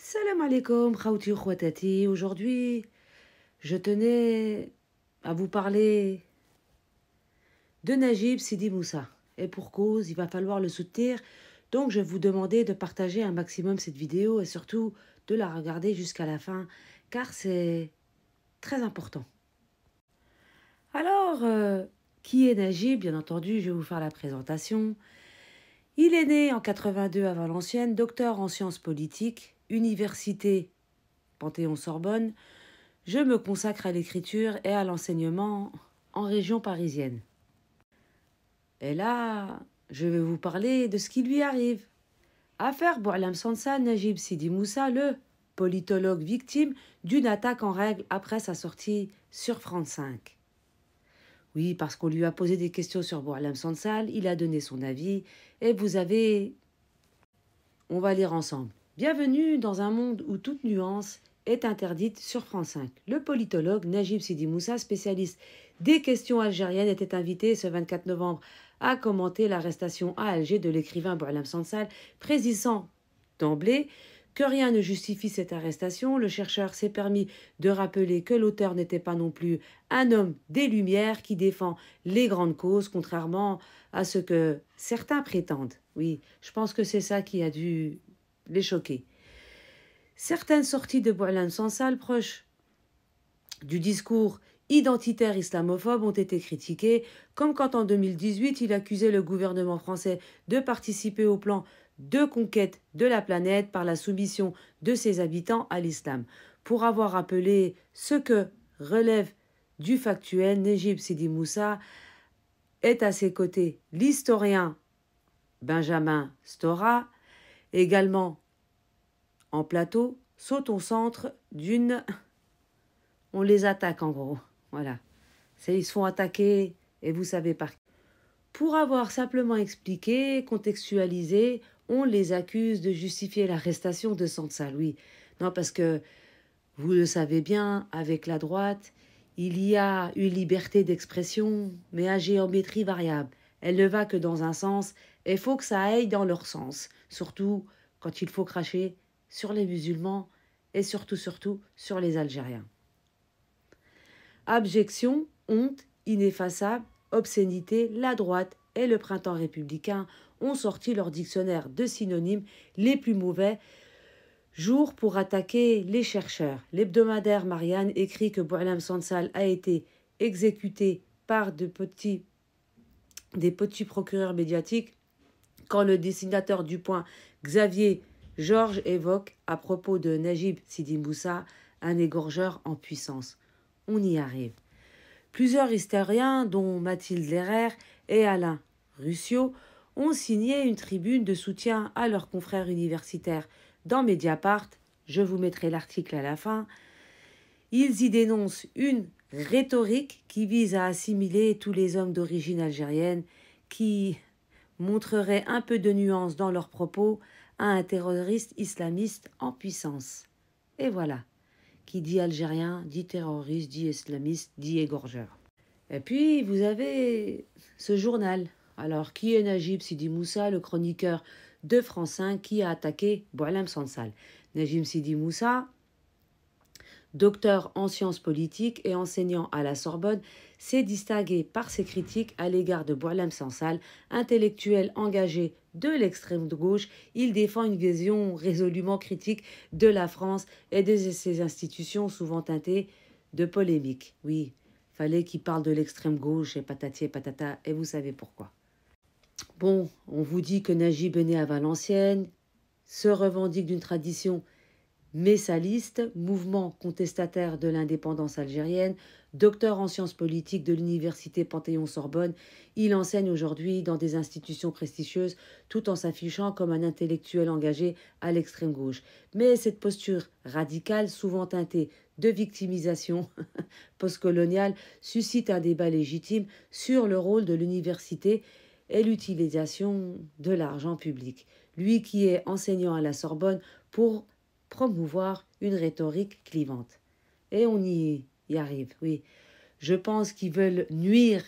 Salam alaikum, khawti ou khwatati. Aujourd'hui, je tenais à vous parler de Najib Sidi Moussa. Et pour cause, il va falloir le soutenir. Donc, je vais vous demander de partager un maximum cette vidéo et surtout de la regarder jusqu'à la fin, car c'est très important. Alors, qui est Najib? Bien entendu, je vais vous faire la présentation. Il est né en 82 à Valenciennes, docteur en sciences politiques, université Panthéon-Sorbonne. Je me consacre à l'écriture et à l'enseignement en région parisienne. Et là, je vais vous parler de ce qui lui arrive. Affaire Boualem Sansal Najib Sidi Moussa, le politologue victime d'une attaque en règle après sa sortie sur France 5. Oui, parce qu'on lui a posé des questions sur Boualem Sansal, il a donné son avis et vous avez... On va lire ensemble. Bienvenue dans un monde où toute nuance est interdite sur France 5. Le politologue Najib Sidi Moussa, spécialiste des questions algériennes, était invité ce 24 novembre à commenter l'arrestation à Alger de l'écrivain Boualem Sansal, précisant d'emblée que rien ne justifie cette arrestation. Le chercheur s'est permis de rappeler que l'auteur n'était pas non plus un homme des Lumières qui défend les grandes causes, contrairement à ce que certains prétendent. Oui, je pense que c'est ça qui a dû les choquer. Certaines sorties de Boualem Sansal proches du discours identitaire islamophobe ont été critiquées, comme quand en 2018 il accusait le gouvernement français de participer au plan de conquête de la planète par la soumission de ses habitants à l'islam. Pour avoir rappelé ce que relève du factuel, Najib Sidi Moussa est à ses côtés l'historien Benjamin Stora, également en plateau, saute au centre d'une... On les attaque en gros, voilà. Ils se font attaquer et vous savez par qui. Pour avoir simplement expliqué, contextualisé, on les accuse de justifier l'arrestation de Sansal, oui. Non, parce que, vous le savez bien, avec la droite, il y a une liberté d'expression, mais à géométrie variable. Elle ne va que dans un sens, et il faut que ça aille dans leur sens. Surtout quand il faut cracher sur les musulmans et surtout sur les Algériens. Abjection, honte, ineffaçable, obscénité, la droite et le printemps républicain ont sorti leur dictionnaire de synonymes les plus mauvais jours pour attaquer les chercheurs. L'hebdomadaire Marianne écrit que Boualem Sansal a été exécuté par des petits procureurs médiatiques quand le dessinateur du Point, Xavier Georges, évoque à propos de Najib Sidi Moussa un égorgeur en puissance. On y arrive. Plusieurs historiens, dont Mathilde Lerrer et Alain Ruscio, ont signé une tribune de soutien à leurs confrères universitaires. Dans Mediapart, je vous mettrai l'article à la fin, ils y dénoncent une rhétorique qui vise à assimiler tous les hommes d'origine algérienne qui montrerait un peu de nuance dans leurs propos à un terroriste islamiste en puissance. Et voilà. Qui dit algérien, dit terroriste, dit islamiste, dit égorgeur. Et puis, vous avez ce journal. Alors, qui est Najib Sidi Moussa, le chroniqueur de France 5 qui a attaqué Boualem Sansal? Najib Sidi Moussa, docteur en sciences politiques et enseignant à la Sorbonne, s'est distingué par ses critiques à l'égard de Boualem Sansal, intellectuel engagé de l'extrême gauche. Il défend une vision résolument critique de la France et de ses institutions, souvent teintées de polémique. Oui, fallait qu'il parle de l'extrême gauche et patati et patata, et vous savez pourquoi. Bon, on vous dit que Najib est né à Valenciennes, se revendique d'une tradition messaliste, mouvement contestataire de l'indépendance algérienne, docteur en sciences politiques de l'université Panthéon-Sorbonne. Il enseigne aujourd'hui dans des institutions prestigieuses tout en s'affichant comme un intellectuel engagé à l'extrême gauche. Mais cette posture radicale, souvent teintée de victimisation postcoloniale, suscite un débat légitime sur le rôle de l'université et l'utilisation de l'argent public. Lui qui est enseignant à la Sorbonne pour promouvoir une rhétorique clivante. Et on y arrive, oui. Je pense qu'ils veulent nuire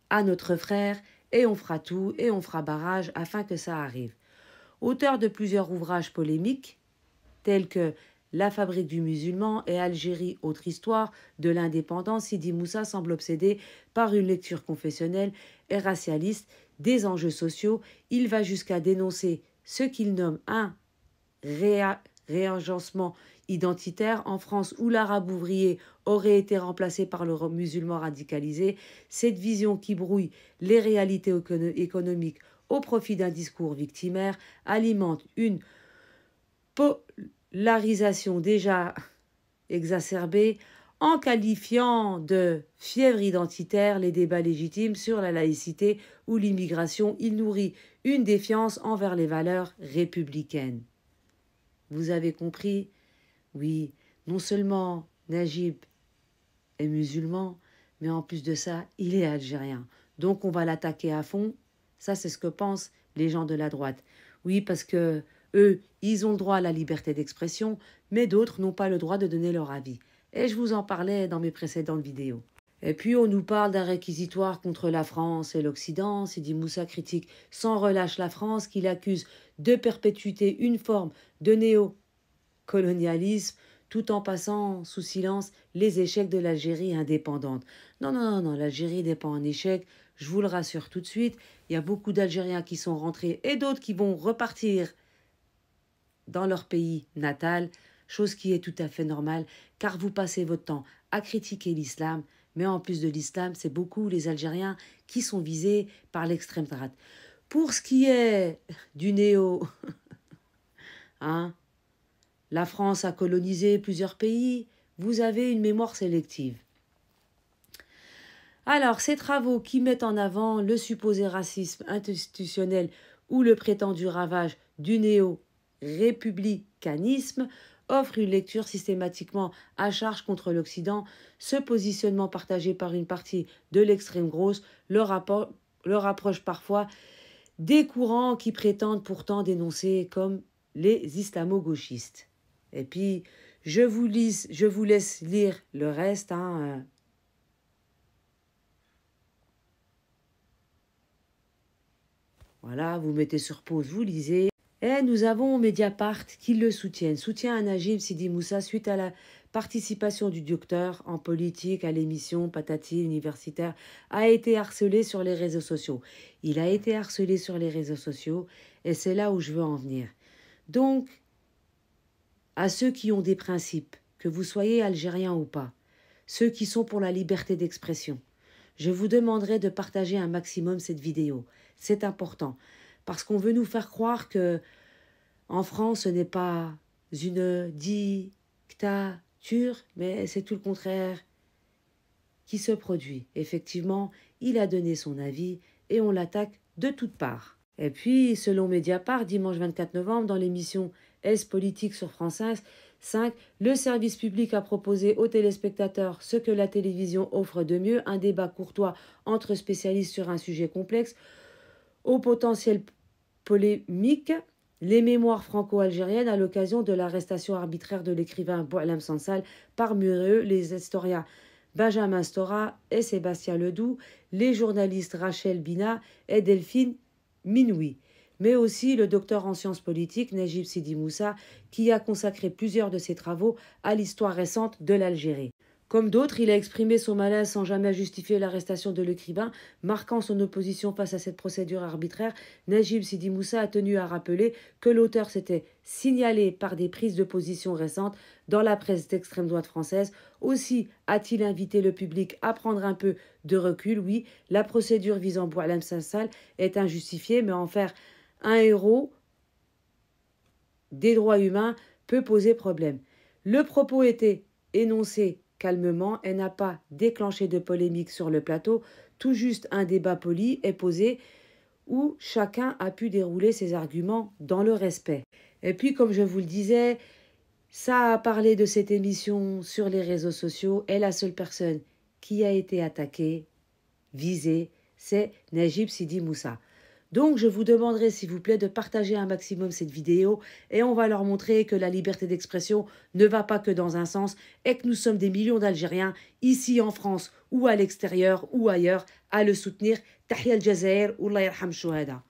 à notre frère et on fera tout et on fera barrage afin que ça arrive. Auteur de plusieurs ouvrages polémiques, tels que La fabrique du musulman et Algérie, autre histoire de l'indépendance, Sidi Moussa semble obsédé par une lecture confessionnelle et racialiste des enjeux sociaux. Il va jusqu'à dénoncer ce qu'il nomme un réagencement identitaire en France où l'arabe ouvrier aurait été remplacé par le musulman radicalisé. Cette vision qui brouille les réalités économiques au profit d'un discours victimaire alimente une polarisation déjà exacerbée. En qualifiant de fièvre identitaire les débats légitimes sur la laïcité ou l'immigration, il nourrit une défiance envers les valeurs républicaines. Vous avez compris? Oui, non seulement Najib est musulman, mais en plus de ça, il est algérien. Donc on va l'attaquer à fond. Ça, c'est ce que pensent les gens de la droite. Oui, parce que eux, ils ont le droit à la liberté d'expression, mais d'autres n'ont pas le droit de donner leur avis. Et je vous en parlais dans mes précédentes vidéos. Et puis on nous parle d'un réquisitoire contre la France et l'Occident. Sidi Moussa critique sans relâche la France, qu'il accuse de perpétuer une forme de néocolonialisme, tout en passant sous silence les échecs de l'Algérie indépendante. Non, non, non, non, l'Algérie n'est pas en échec, je vous le rassure tout de suite. Il y a beaucoup d'Algériens qui sont rentrés et d'autres qui vont repartir dans leur pays natal, chose qui est tout à fait normale, car vous passez votre temps à critiquer l'islam, mais en plus de l'islam, c'est beaucoup les Algériens qui sont visés par l'extrême droite. Pour ce qui est du néo, hein, la France a colonisé plusieurs pays, vous avez une mémoire sélective. Alors, ces travaux qui mettent en avant le supposé racisme institutionnel ou le prétendu ravage du néo-républicanisme offrent une lecture systématiquement à charge contre l'Occident. Ce positionnement partagé par une partie de l'extrême grosse le rapproche parfois des courants qui prétendent pourtant dénoncer comme les islamo-gauchistes. Et puis, je vous laisse lire le reste. Voilà, vous mettez sur pause, vous lisez. Et nous avons Mediapart qui le soutient à Najib Sidi Moussa suite à la participation du docteur en politique à l'émission Patati universitaire, a été harcelé sur les réseaux sociaux. Il a été harcelé sur les réseaux sociaux et c'est là où je veux en venir. Donc, à ceux qui ont des principes, que vous soyez algérien ou pas, ceux qui sont pour la liberté d'expression, je vous demanderai de partager un maximum cette vidéo. C'est important, parce qu'on veut nous faire croire que en France, ce n'est pas une dictature, mais c'est tout le contraire qui se produit. Effectivement, il a donné son avis et on l'attaque de toutes parts. Et puis, selon Mediapart, dimanche 24 novembre, dans l'émission Est politique sur France 5, le service public a proposé aux téléspectateurs ce que la télévision offre de mieux, un débat courtois entre spécialistes sur un sujet complexe, au potentiel polémique, les mémoires franco-algériennes à l'occasion de l'arrestation arbitraire de l'écrivain Boualem Sansal. Parmi eux, les historiens Benjamin Stora et Sébastien Ledoux, les journalistes Rachel Bina et Delphine Minoui, mais aussi le docteur en sciences politiques Najib Sidi Moussa, qui a consacré plusieurs de ses travaux à l'histoire récente de l'Algérie. Comme d'autres, il a exprimé son malaise sans jamais justifier l'arrestation de l'écrivain, marquant son opposition face à cette procédure arbitraire. Najib Sidi Moussa a tenu à rappeler que l'auteur s'était signalé par des prises de position récentes dans la presse d'extrême droite française. Aussi a-t-il invité le public à prendre un peu de recul. Oui, la procédure visant Boualem Sansal est injustifiée, mais en faire un héros des droits humains peut poser problème. Le propos était énoncé calmement et n'a pas déclenché de polémique sur le plateau. Tout juste un débat poli est posé où chacun a pu dérouler ses arguments dans le respect. Et puis, comme je vous le disais, ça a parlé de cette émission sur les réseaux sociaux et la seule personne qui a été attaquée, visée, c'est Najib Sidi Moussa. Donc, je vous demanderai, s'il vous plaît, de partager un maximum cette vidéo et on va leur montrer que la liberté d'expression ne va pas que dans un sens et que nous sommes des millions d'Algériens, ici en France ou à l'extérieur ou ailleurs, à le soutenir. Tahia al-Jazair, Allah yarham shuhada.